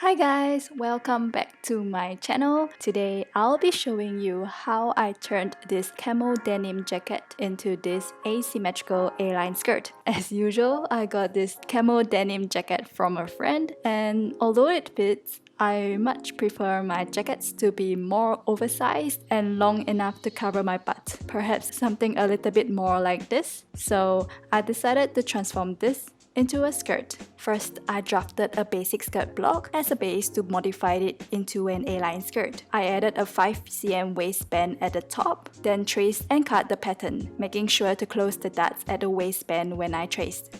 Hi guys, welcome back to my channel. Today I'll be showing you how I turned this camo denim jacket into this asymmetrical A-line skirt. As usual, I got this camo denim jacket from a friend, and although it fits, I much prefer my jackets to be more oversized and long enough to cover my butt. Perhaps something a little bit more like this. So I decided to transform this into a skirt. First, I drafted a basic skirt block as a base to modify it into an A-line skirt. I added a 5 cm waistband at the top, then traced and cut the pattern, making sure to close the dots at the waistband when I traced.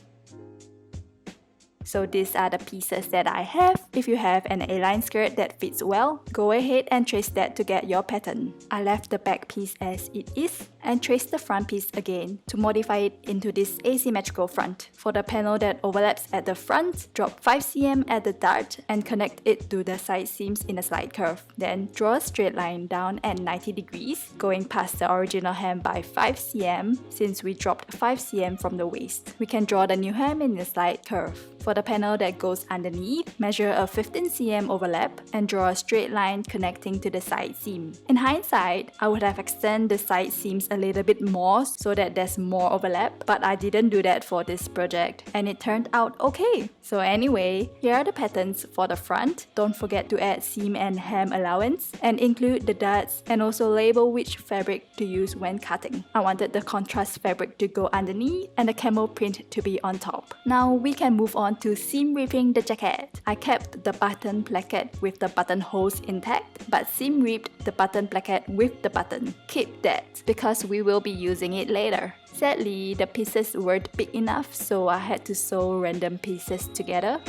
So these are the pieces that I have. If you have an A-line skirt that fits well, go ahead and trace that to get your pattern. I left the back piece as it is and traced the front piece again to modify it into this asymmetrical front. For the panel that overlaps at the front, drop 5 cm at the dart and connect it to the side seams in a slight curve. Then draw a straight line down at 90 degrees, going past the original hem by 5 cm since we dropped 5 cm from the waist. We can draw the new hem in a slight curve. For the panel that goes underneath, measure a 15 cm overlap and draw a straight line connecting to the side seam. In hindsight, I would have extended the side seams a little bit more so that there's more overlap, but I didn't do that for this project and it turned out okay. So anyway, here are the patterns for the front. Don't forget to add seam and hem allowance and include the dots and also label which fabric to use when cutting. I wanted the contrast fabric to go underneath and the camo print to be on top. Now we can move on to seam ripping the jacket. I kept the button placket with the buttonholes intact, but seam ripped the button placket with the button. Keep that because we will be using it later. Sadly, the pieces weren't big enough, so I had to sew random pieces together.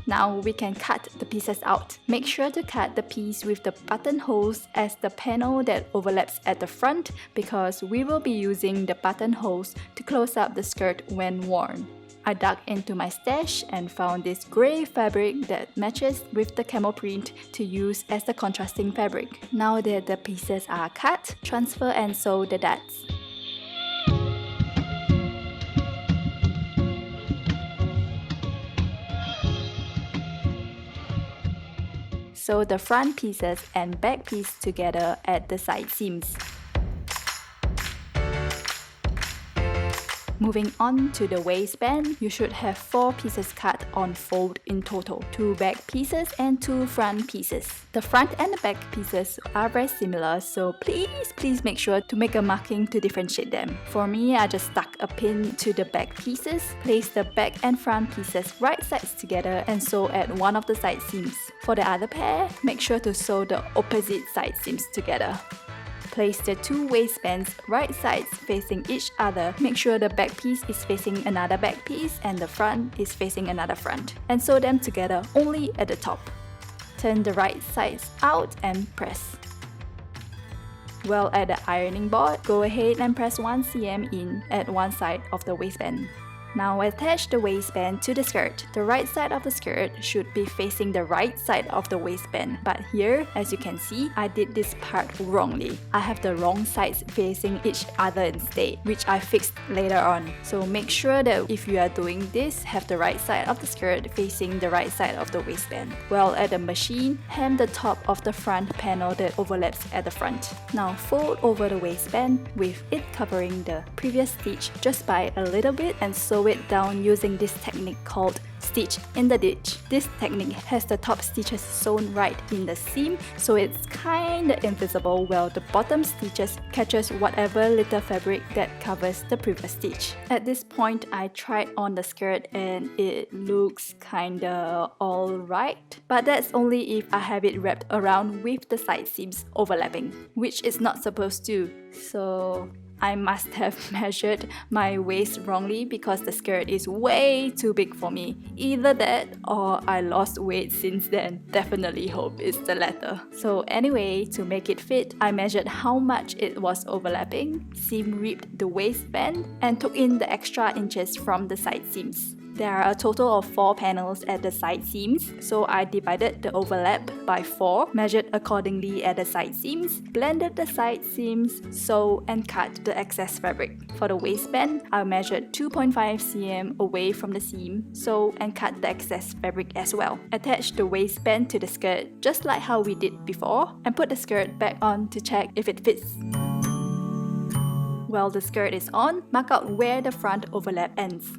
Now we can cut the pieces out. Make sure to cut the piece with the buttonholes as the panel that overlaps at the front because we will be using the buttonholes to close up the skirt when worn. I dug into my stash and found this grey fabric that matches with the camo print to use as the contrasting fabric. Now that the pieces are cut, transfer and sew the dots. Sew the front pieces and back piece together at the side seams. Moving on to the waistband, you should have 4 pieces cut on fold in total, 2 back pieces and 2 front pieces. The front and the back pieces are very similar, so please make sure to make a marking to differentiate them. For me, I just stuck a pin to the back pieces, place the back and front pieces right sides together and sew at one of the side seams. For the other pair, make sure to sew the opposite side seams together. Place the 2 waistbands right sides facing each other. Make sure the back piece is facing another back piece and the front is facing another front. And sew them together only at the top. Turn the right sides out and press. While at the ironing board, go ahead and press 1 cm in at one side of the waistband. Now attach the waistband to the skirt. The right side of the skirt should be facing the right side of the waistband. But here, as you can see, I did this part wrongly. I have the wrong sides facing each other instead, which I fixed later on. So make sure that if you are doing this, have the right side of the skirt facing the right side of the waistband. While at the machine, hem the top of the front panel that overlaps at the front. Now fold over the waistband with it covering the previous stitch just by a little bit and sew it down using this technique called stitch in the ditch. This technique has the top stitches sewn right in the seam, so it's kinda invisible while the bottom stitches catches whatever little fabric that covers the previous stitch. At this point, I tried on the skirt and it looks kinda alright, but that's only if I have it wrapped around with the side seams overlapping, which is not supposed to. So I must have measured my waist wrongly because the skirt is way too big for me. Either that or I lost weight since then. Definitely hope it's the latter. So anyway, to make it fit, I measured how much it was overlapping, seam ripped the waistband, and took in the extra inches from the side seams. There are a total of 4 panels at the side seams, so I divided the overlap by 4, measured accordingly at the side seams, blended the side seams, sew and cut the excess fabric. For the waistband, I measured 2.5 cm away from the seam, sew and cut the excess fabric as well. Attach the waistband to the skirt just like how we did before, and put the skirt back on to check if it fits. While the skirt is on, mark out where the front overlap ends.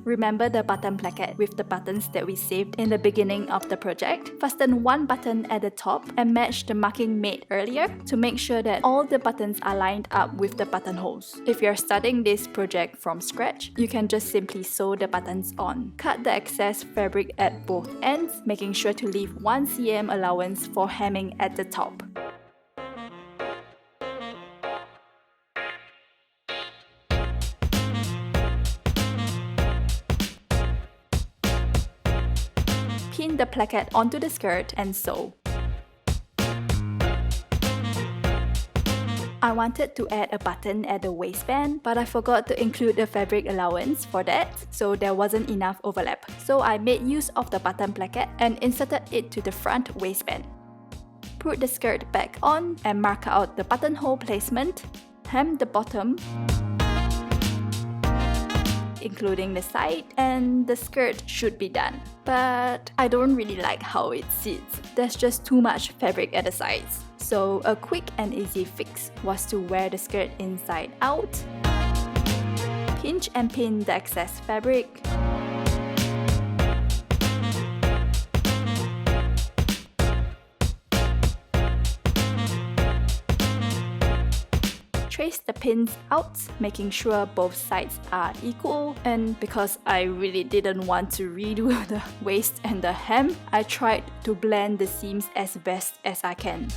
Remember the button placket with the buttons that we saved in the beginning of the project. Fasten one button at the top and match the marking made earlier to make sure that all the buttons are lined up with the buttonholes. If you're starting this project from scratch, you can just simply sew the buttons on. Cut the excess fabric at both ends, making sure to leave 1 cm allowance for hemming at the top. Pin the placket onto the skirt and sew. I wanted to add a button at the waistband, but I forgot to include the fabric allowance for that, so there wasn't enough overlap. So I made use of the button placket and inserted it to the front waistband. Put the skirt back on and mark out the buttonhole placement, hem the bottom, including the side, and the skirt should be done. But I don't really like how it sits. There's just too much fabric at the sides. So a quick and easy fix was to wear the skirt inside out, pinch and pin the excess fabric, trace the pins out, making sure both sides are equal, and because I really didn't want to redo the waist and the hem, I tried to blend the seams as best as I can.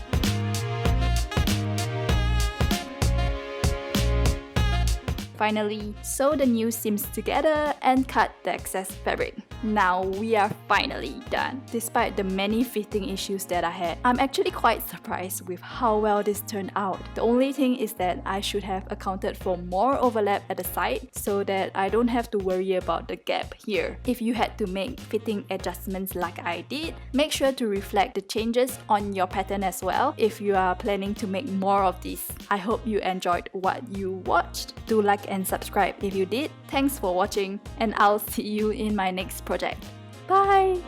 Finally, sew the new seams together and cut the excess fabric. Now we are finally done. Despite the many fitting issues that I had, I'm actually quite surprised with how well this turned out. The only thing is that I should have accounted for more overlap at the side so that I don't have to worry about the gap here. If you had to make fitting adjustments like I did, make sure to reflect the changes on your pattern as well if you are planning to make more of these. I hope you enjoyed what you watched. Do like and subscribe if you did. Thanks for watching, and I'll see you in my next project. Bye!